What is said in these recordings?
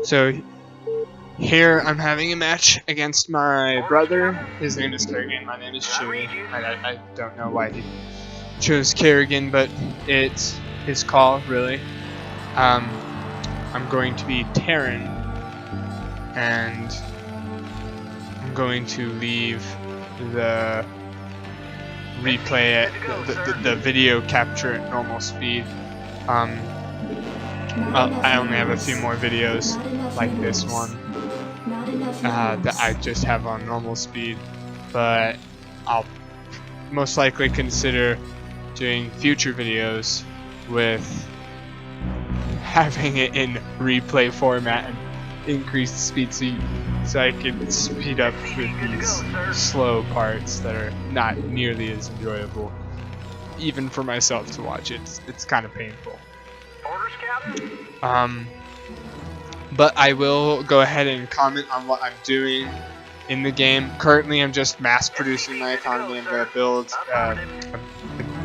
So here I'm having a match against my brother. His name is Kerrigan. My name is Chewy. I don't know why he chose Kerrigan, but it's his call, really. I'm going to be Terran, and I'm going to leave the replay at the video capture at normal speed. I only have a few more videos like this one that I just have on normal speed, but I'll most likely consider doing future videos with having it in replay format and increase the speed so I can speed up with these slow parts that are not nearly as enjoyable, even for myself to watch. It's kind of painful. But I will go ahead and comment on what I'm doing in the game. Currently, I'm just mass producing my economy. I'm going to build a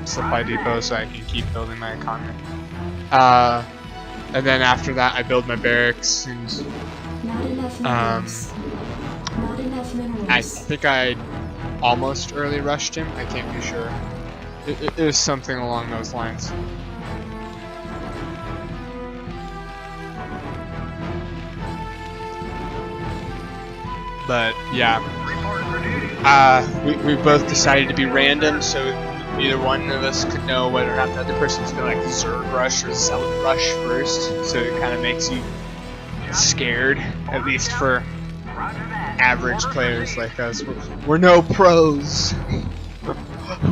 supply depot so I can keep building my economy. And then after that, I build my barracks, and I think I almost early rushed him. I can't be sure. It was something along those lines. But yeah, we both decided to be random, so neither one of us could know whether or not the other person's gonna like Zerg rush or Zealot rush first. So it kind of makes you scared, at least for average players like us. We're no pros.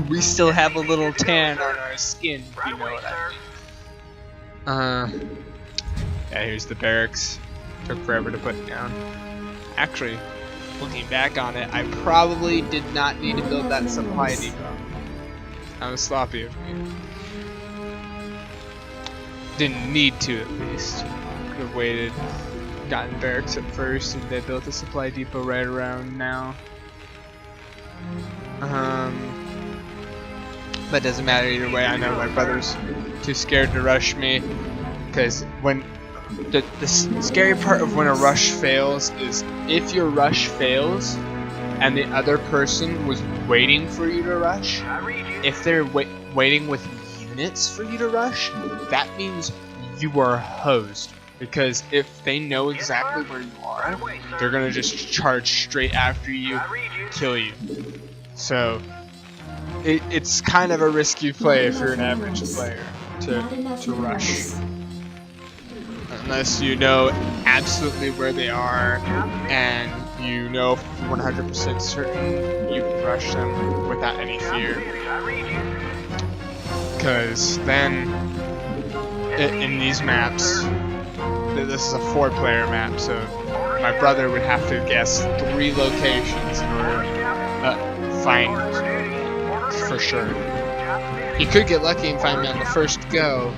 We still have a little tan on our skin, if you know what I mean. Yeah, here's the barracks. Took forever to put down. Actually, looking back on it, I probably did not need to build that supply depot. That was sloppy of me. Didn't need to, at least. Could have waited, gotten barracks at first, and they built a supply depot right around now. But it doesn't matter either way. I know my brother's too scared to rush me, because when the scary part of when a rush fails is if your rush fails and the other person was waiting for you to rush, if they're waiting with units for you to rush, that means you are hosed. Because if they know exactly where you are, they're gonna just charge straight after you, kill you. So it's kind of a risky play if you're an average player to rush. Unless you know absolutely where they are and you know 100% certain you can rush them without any fear. Because then, in these maps, this is a 4-player map, so my brother would have to guess 3 locations in order to find for sure. He could get lucky and find me on the first go,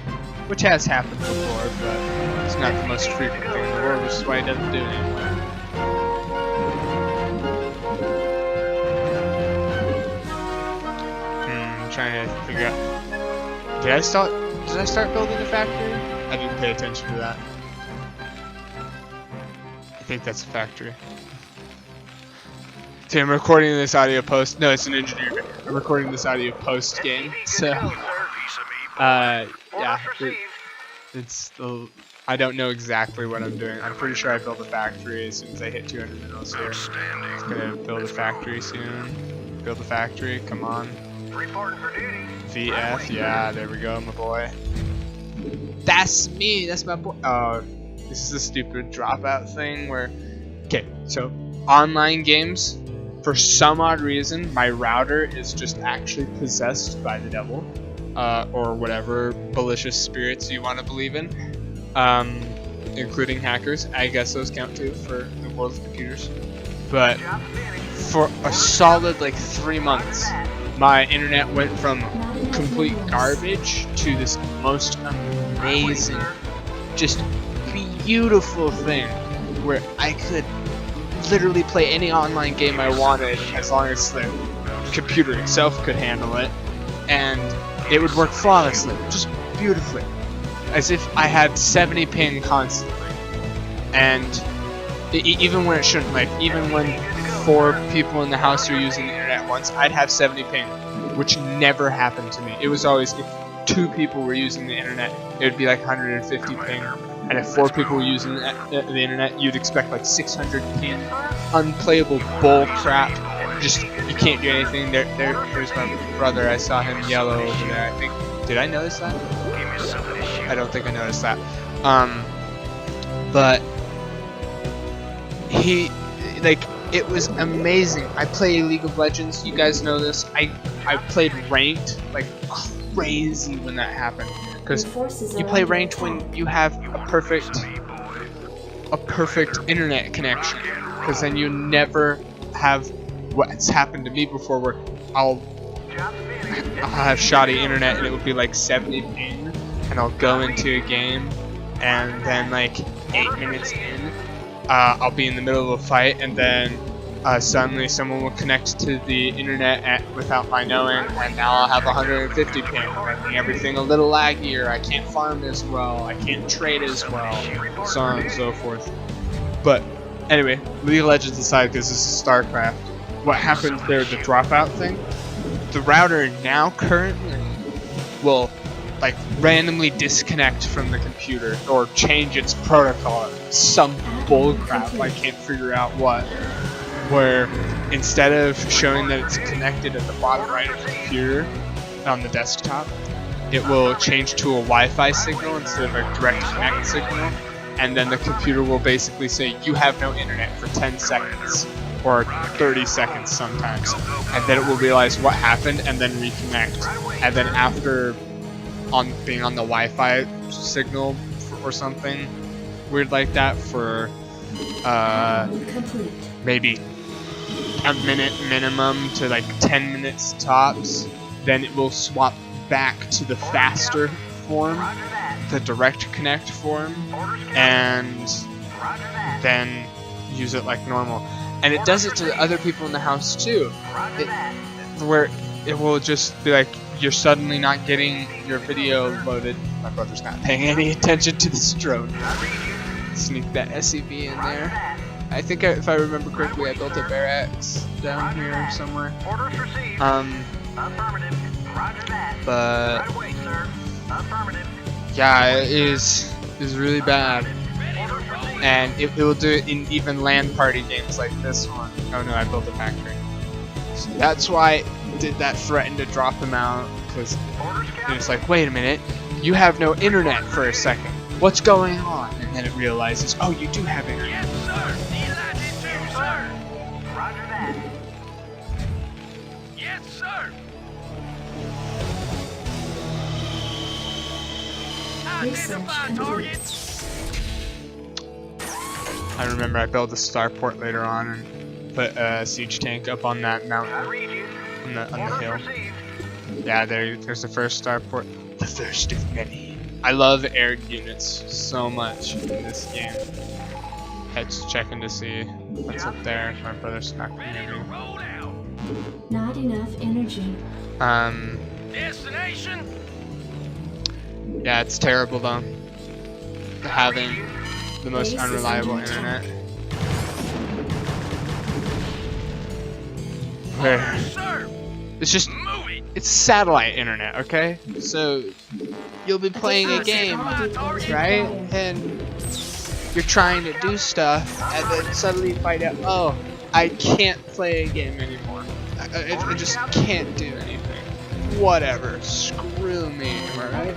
which has happened before, but it's not the most frequent thing in the world, which is why he doesn't do it anymore. I'm trying to figure out. Did I start building a factory? I didn't pay attention to that. I think that's a factory. See, I'm recording this audio post. No, it's an engineer. I'm recording this audio post game. So, yeah. I don't know exactly what I'm doing. I'm pretty sure I built a factory as soon as I hit 200 minerals here. I'm gonna build a factory soon. Build a factory, come on. VF, yeah, there we go, my boy. That's me, that's my boy. Oh, this is a stupid dropout thing where... Okay, so online games, for some odd reason, my router is just actually possessed by the devil. Or whatever malicious spirits you want to believe in, including hackers. I guess those count too for the world of computers. But for a solid like 3 months, my internet went from complete garbage to this most amazing, just beautiful thing where I could literally play any online game I wanted as long as the computer itself could handle it, and it would work flawlessly, just beautifully, as if I had 70 ping constantly. and even when it shouldn't, like even when 4 people in the house are using the internet at once, I'd have 70 ping, which never happened to me. It was always if 2 people were using the internet, it would be like 150 ping, and if 4 people were using the internet, you'd expect like 600 ping. Unplayable bull crap. Just you can't do anything. There's my brother. I saw him yellow over there. I think. Did I notice that? I don't think I noticed that. But he, like, it was amazing. I play League of Legends. You guys know this. I played ranked like crazy when that happened. Because you play ranked when you have a perfect internet connection. Because then you never have what's happened to me before, where I'll have shoddy internet and it would be like 70 ping, and I'll go into a game, and then like 8 minutes in, I'll be in the middle of a fight, and then suddenly someone will connect to the internet without my knowing, and now I'll have 150 ping, making everything a little laggier. I can't farm as well, I can't trade as well, so on and so forth. But anyway, League of Legends aside, because this is Starcraft, what happened there, the dropout thing, the router now currently will like randomly disconnect from the computer or change its protocol. Some bullcrap, I can't figure out what. Where instead of showing that it's connected at the bottom right of the computer on the desktop, it will change to a Wi-Fi signal instead of a direct connect signal, and then the computer will basically say you have no internet for 10 seconds or 30 seconds sometimes, and then it will realize what happened and then reconnect, and then after being on the Wi-Fi signal or something weird like that for maybe a minute minimum to like 10 minutes tops, then it will swap back to the faster form, the direct connect form, and then use it like normal. And it does it to other people in the house too, where it will just be like you're suddenly not getting your video loaded. My brother's not paying any attention to this drone. Sneak that SCV in there. I think if I remember correctly, I built a barracks down here somewhere. But yeah, it is really bad, and it will do it in even LAN party games like this one. Oh no, I built a factory. So that's why I did that, threaten to drop him out, because it's like, wait a minute, you have no internet for a second. What's going on? And then it realizes, oh, you do have internet. Yes, sir. Sir. Roger that. Yes, sir. Identify targets. I remember I built a starport later on and put a siege tank up on that mountain on the hill. Yeah, there's the first starport. The first of many. I love air units so much in this game. Head's checking to see what's up there. My brother's not gonna hear me. Not enough energy. Destination. Yeah, it's terrible though. Having the most unreliable internet. Where it's just, it's satellite internet, okay? So you'll be playing a game, right? And you're trying to do stuff, and then suddenly you find out, oh, I can't play a game anymore. I just can't do anything. Whatever, screw me, alright?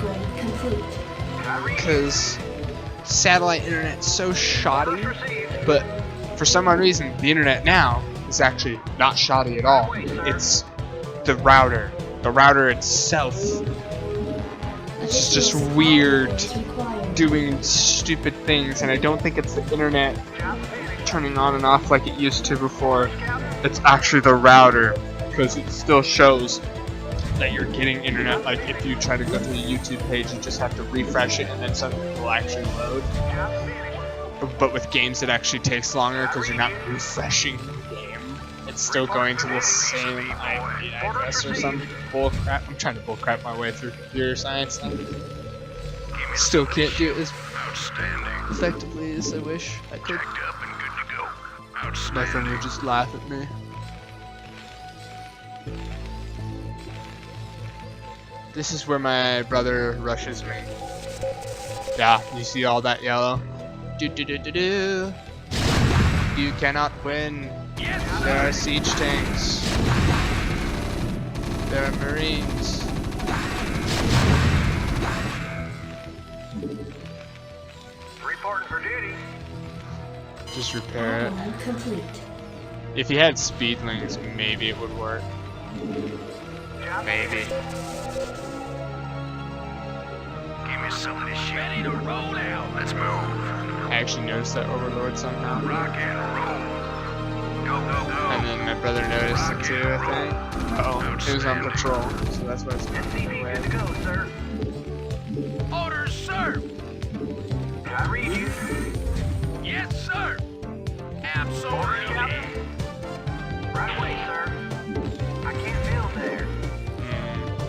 Because satellite internet's so shoddy, but for some odd reason, the internet now is actually not shoddy at all. It's the router. The router itself. It's just weird, doing stupid things, and I don't think it's the internet turning on and off like it used to before. It's actually the router, because it still shows that you're getting internet. Like if you try to go to the YouTube page, you just have to refresh it and then something will actually load. But with games it actually takes longer because you're not refreshing the game. It's still going to the same IP address or some bullcrap. I'm trying to bullcrap my way through computer science now. Still can't do it. This effectively as I wish I could. My friend would just laugh at me. This is where my brother rushes me. Yeah, you see all that yellow? Do do do do do. You cannot win. There are siege tanks. There are marines. Reporting for duty. Just repair it. Add-on complete. If he had speedlings, maybe it would work. Maybe. Give me some of this shit. Ready to roll out. Let's move. I actually noticed that overlord somehow. Rock and roll. Go, go, go. And then my brother noticed it too, I think. Oh, he was on patrol, so that's why it's moving away. Good to go, sir. Orders, sir. I read you. Yes, sir. Absolutely. Right away, sir. I can't build there.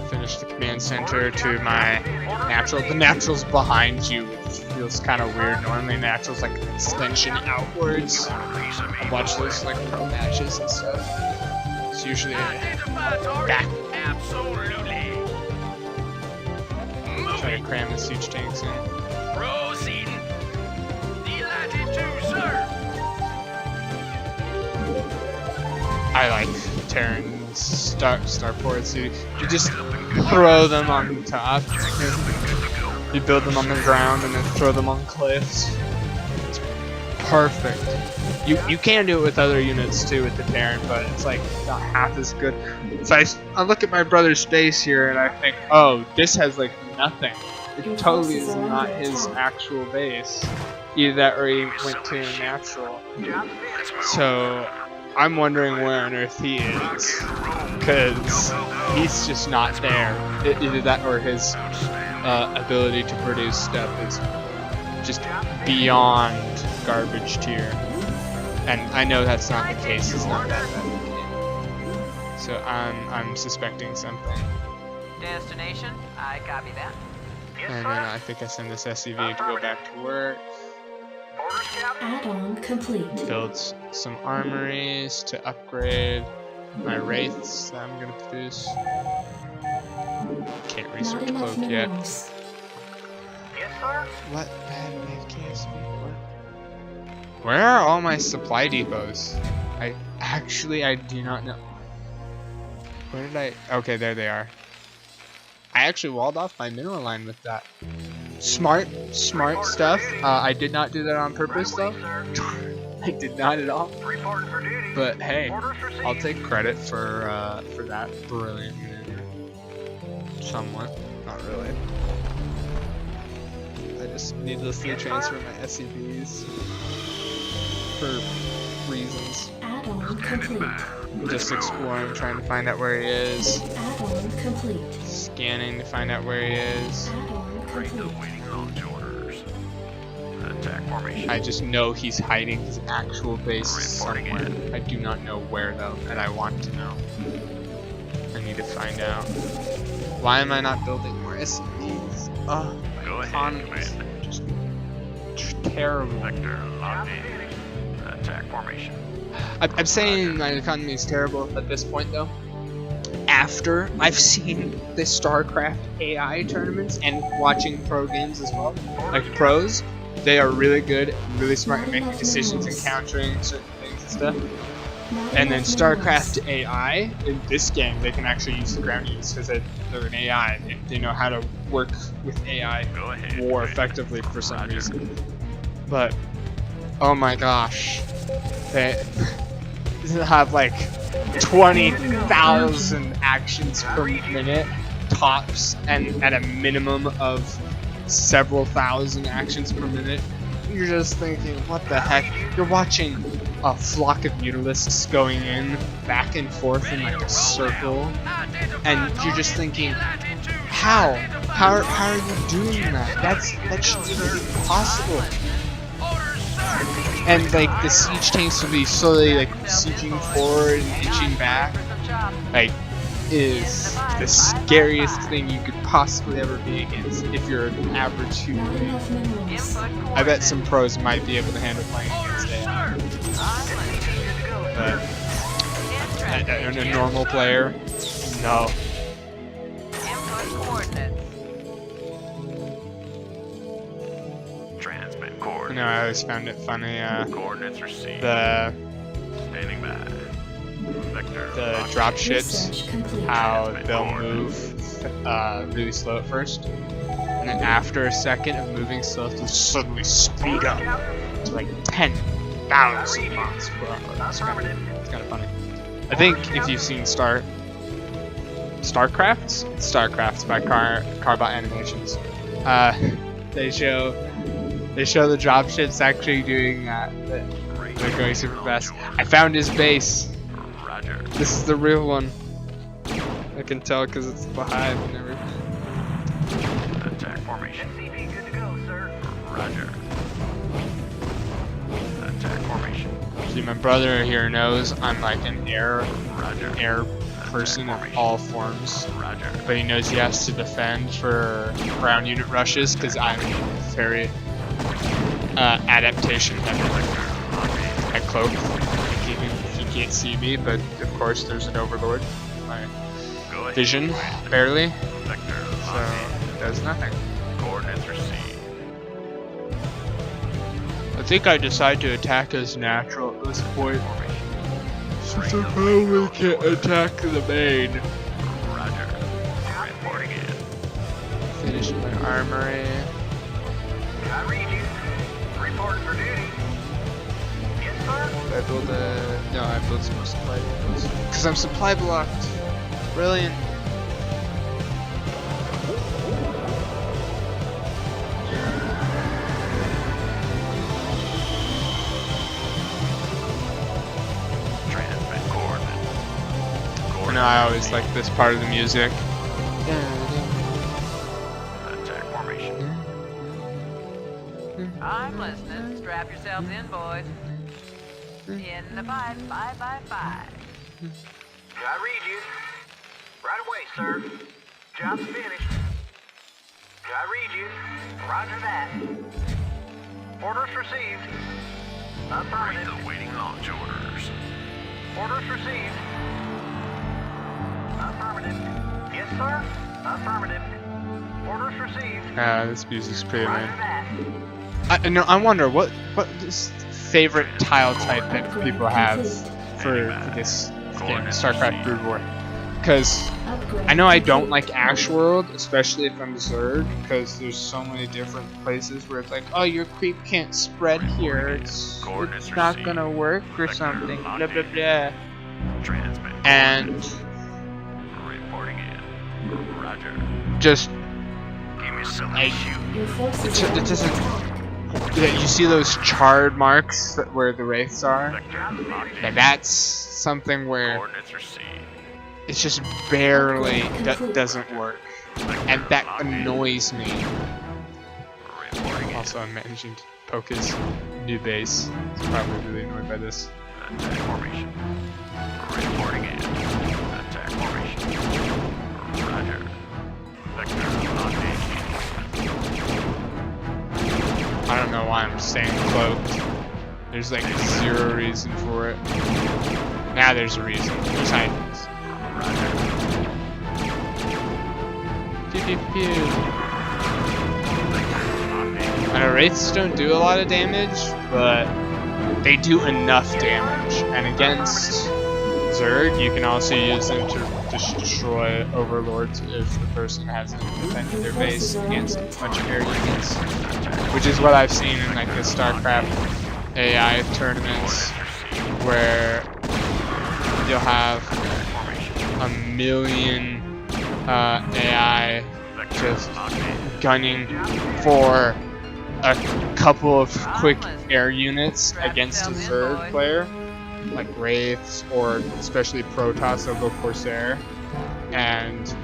Finish the command center to my natural. The natural's behind you, which feels kind of weird. Normally, natural's like an extension outwards. I watch those like pro matches and stuff. It's usually back. Absolutely. Try to cram the siege tanks in. Proceeding. Delighted to, sir. I like Terran's starports. You just throw them on top. You build them on the ground and then throw them on cliffs. It's perfect. You can do it with other units too with the Terran, but it's like not half as good. So I look at my brother's base here and I think, oh, this has like nothing. It totally is not his actual base. Either that or he went to a natural. So I'm wondering where on earth he is, because he's just not there. Either that or his ability to produce stuff is just beyond garbage tier. And I know that's not the case. It's not that bad of a game. So I'm suspecting something. Destination, I copy that. And then I think I send this SCV to go back to work. Add-on complete. Build some armories to upgrade my wraiths that I'm gonna produce. Can't Not research enough cloak yet. minerals. Yes, sir. What bad made KSV? Where are all my supply depots? I do not know. Where did I? Okay, there they are. I actually walled off my mineral line with that. Smart stuff. I did not do that on purpose though. I did not at all. Reporting for duty. But hey, Orders received. I'll take credit for that brilliant maneuver. Somewhat, not really. I just needlessly transfer my SCVs for reasons. Add-on complete. Just exploring, trying to find out where he is. Add-on complete. Scanning to find out where he is. Add-on complete. Waiting on orders. Attack formation. I just know he's hiding his actual base somewhere. I do not know where though, and I want to know. I need to find out. Why am I not building more SCVs? Oh, my economy is just terrible. Vector locked in. Attack formation. I'm saying my economy is terrible at this point though. After I've seen the Starcraft AI tournaments and watching pro games as well, like pros, they are really good, really smart at making decisions and countering certain things and stuff. And then Starcraft AI, in this game, they can actually use the ground units because they're an AI. They know how to work with AI more effectively for some reason. But, oh my gosh, they have like 20,000 actions per minute tops, and at a minimum of several thousand actions per minute. You're just thinking, what the heck? You're watching a flock of mutalisks going in back and forth in like a circle, and you're just thinking, how are you doing that? That shouldn't even be possible. And like the siege tanks will be slowly like sieging forward and inching back. Like, is the scariest thing you could possibly ever be against if you're an average human Not being. enough minerals. Input I bet some pros might be able to handle playing against it, but a normal player, no. Input coordinates. Transmit You coordinates. know, I always found it funny. Coordinates received. The Standing by. Vector. drop ships, Research complete. how they'll move really slow at first, and then after a second of moving slow, they'll suddenly speed up to like 10,000 miles per hour. It's kind of funny. I think if you've seen Starcraft by Carbot Animations, they show the dropships actually doing that. They're going super fast. I found his base. Roger. This is the real one. I can tell because it's the hive and everything. Attack formation. SCP good to go, sir. Roger. Attack formation. See, my brother here knows I'm like an air Roger. person of all forms, Roger. but he knows he has to defend for ground unit rushes because I'm very adaptation heavy. I cloak. He can't see me, but of course there's an overlord. My Go ahead. vision barely, Vector. so it does nothing. Coordinates received. I think I decide to attack as natural at this point. Since I probably can't attack the main. Roger. Reporting in. Finish my armory. I read you. Report for duty. Yes, sir. I build no, I build some more supply depots. Because I'm supply blocked. Brilliant. Transmit coordinates. I know I always like this part of the music. Attack formation. I'm listening. Strap yourselves in, boys. In the 555. I read you. Right away, sir. Job's finished. I read you. Roger that. Orders received. Affirmative. Awaiting launch orders. Orders received. Affirmative. Yes, sir. Affirmative. Orders received. This music's pretty Roger lame. that. I wonder what is favorite tile type that people have for this game, Starcraft Brood War. Because Upgrade I know I don't complete. like Ash World, especially if I'm Zerg, because there's so many different places where it's like, oh, your creep can't spread here, it's not gonna work or something, blah blah blah. Transmit. And Reporting in. Roger. just, Give me some I- shoot. Your forces it are under doesn't, attack. yeah, you see those charred marks where the wraiths are? Vector locked in. And that's something where Coordinates received. it's just barely doesn't work. And that annoys me. Reporting in. Also, I'm managing to poke his new base. He's probably really annoyed by this. Attack formation. Reporting in. Attack formation. Roger. Vector locked in. I don't know why I'm staying cloaked. There's like zero reason for it. Now there's a reason. There's items. Pew pew pew. I know wraiths don't do a lot of damage, but they do enough damage. And against Zerg, you can also use them to destroy overlords if the person hasn't defended their base against a bunch of air units. Which is what I've seen in like the StarCraft AI tournaments, where you'll have a million AI just gunning for a couple of quick air units against a Zerg player, like Wraiths or especially Protoss, they'll go Corsair, and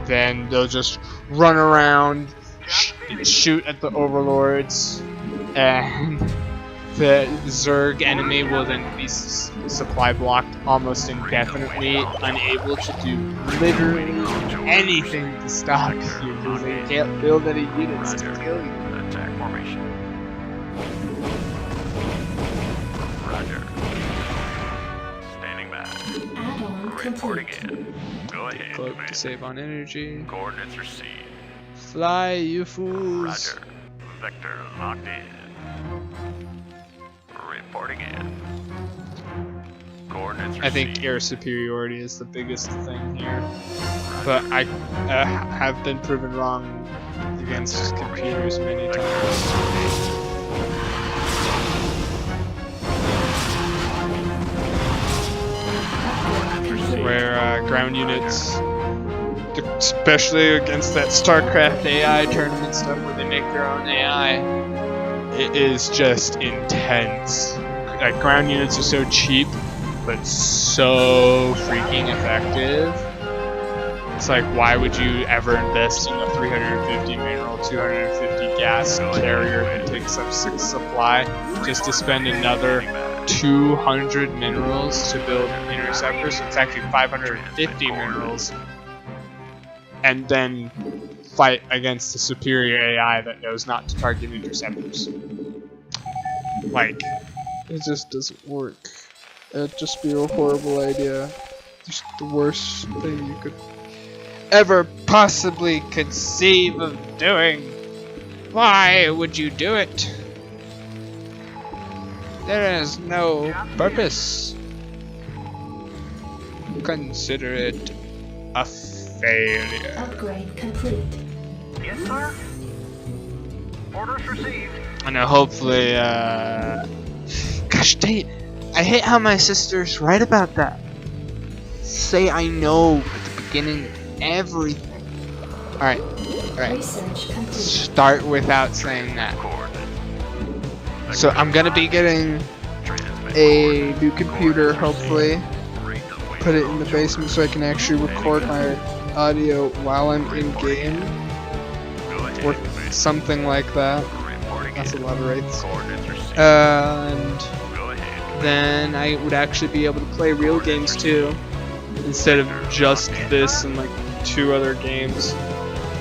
then they'll just run around, shoot at the overlords, and the Zerg enemy will then be supply blocked almost indefinitely, unable to do literally anything to stop you because they can't build any units to kill you. Attack formation. Roger. Standing by. Add-on Reporting complete. in. Go ahead, Cloak to Commander. save on energy. Coordinates received. Fly, you fools. Roger. Vector locked in. Reporting in. Coordinates received. I think air superiority is the biggest thing here, but I have been proven wrong against computers many times. Where ground units, especially against that Starcraft AI tournament stuff where they make their own AI, it is just intense. Like, ground units are so cheap, but so freaking effective. It's like, why would you ever invest in a 350 mineral, 250 gas carrier that takes up 6 supply just to spend another 200 minerals to build interceptors? So it's actually 550 minerals, and then fight against the superior AI that knows not to target interceptors. Like, it just doesn't work. It'd just be a horrible idea. Just the worst thing you could ever possibly conceive of doing. Why would you do it? There is no purpose. Consider it a failure. Upgrade complete. Yes, sir. Orders received. I know, hopefully, gosh dang it. I hate how my sisters write about that. Say I know at the beginning of everything. Alright, Research complete. start without saying that. So I'm gonna be getting a new computer, hopefully. Put it in the basement so I can actually record my audio while I'm in game. Or something like that. That's a lot of rates. And then I would actually be able to play real games too, instead of just this and like 2 other games.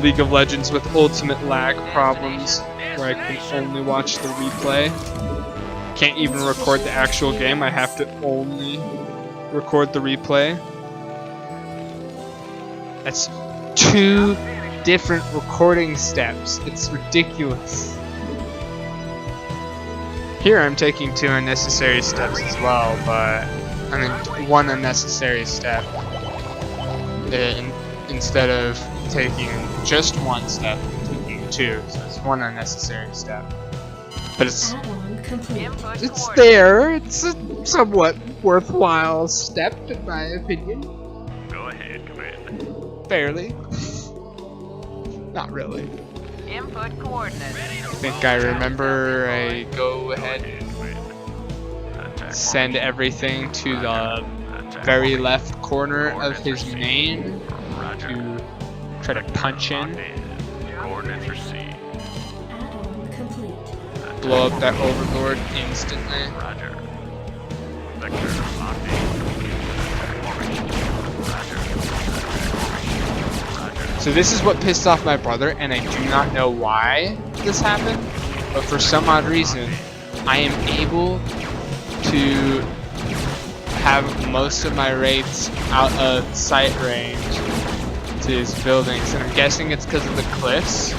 League of Legends with ultimate lag problems, where I can only watch the replay. Can't even record the actual game, I have to only record the replay. That's 2 different recording steps. It's ridiculous. Here I'm taking 2 unnecessary steps as well, but I mean 1 unnecessary step instead of taking just 1 step, I'm taking 2, so it's 1 unnecessary step. But it's Add-on complete. Input it's coordinates. there. It's a somewhat worthwhile step, in my opinion. Go ahead, Commander. Barely. Not really. Input coordinates. I think I remember I go ahead and send everything to the very left corner of his main to try to punch in, Coordinates received. Add-on complete. blow up that overlord instantly. Roger. Vector locked in. Formation. Roger. So this is what pissed off my brother, and I do not know why this happened, but for some odd reason, I am able to have most of my wraiths out of sight range to his buildings, and I'm guessing it's because of the cliffs,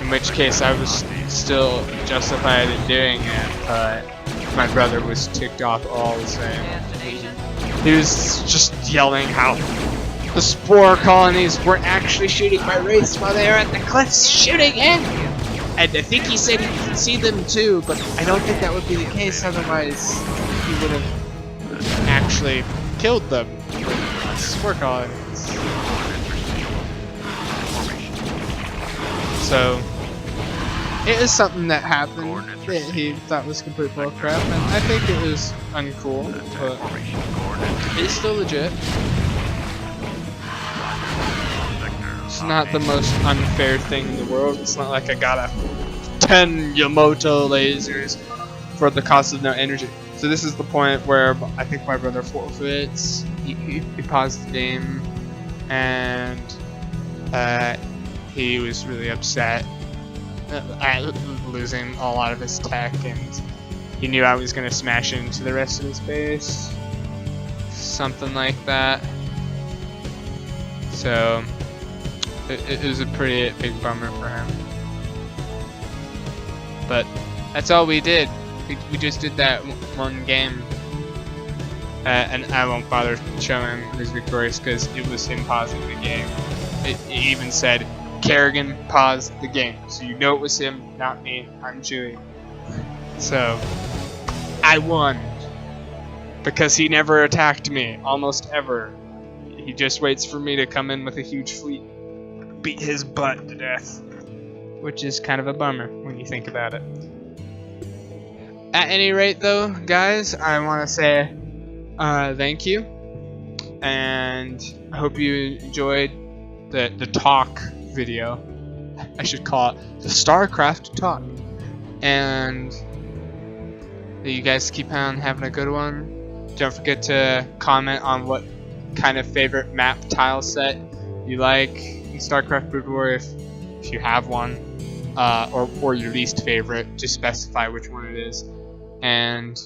in which case I was still justified in doing it, but my brother was ticked off all the same. Destination. He was just yelling how the spore colonies weren't actually shooting my wraiths while they were at the cliffs shooting in! And I think he said he could see them too, but I don't think that would be the case, otherwise he would have actually killed them with spore colonies. So, it is something that happened that he thought was complete bullcrap, and I think it was uncool, but it's still legit. It's not the most unfair thing in the world. It's not like I got a 10 Yamato lasers, for the cost of no energy. So this is the point where I think my brother forfeits. He paused the game, and he was really upset at losing a lot of his tech, and he knew I was gonna smash into the rest of his base, something like that. So it was a pretty big bummer for him. But that's all we did. We just did that one game. And I won't bother showing who's victorious because it was him pausing the game. It even said, Kerrigan paused the game. So you know it was him, not me. I'm Chewy. So, I won. Because he never attacked me, almost ever. He just waits for me to come in with a huge fleet, beat his butt to death. Which is kind of a bummer when you think about it. At any rate though, guys, I want to say thank you. And I hope you enjoyed the talk video. I should call it the Starcraft talk. And you guys keep on having a good one. Don't forget to comment on what kind of favorite map tile set you like in Starcraft Brood War if you have one, or your least favorite. Just specify which one it is, and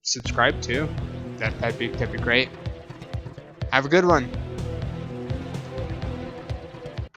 subscribe too. That'd be great. Have a good one.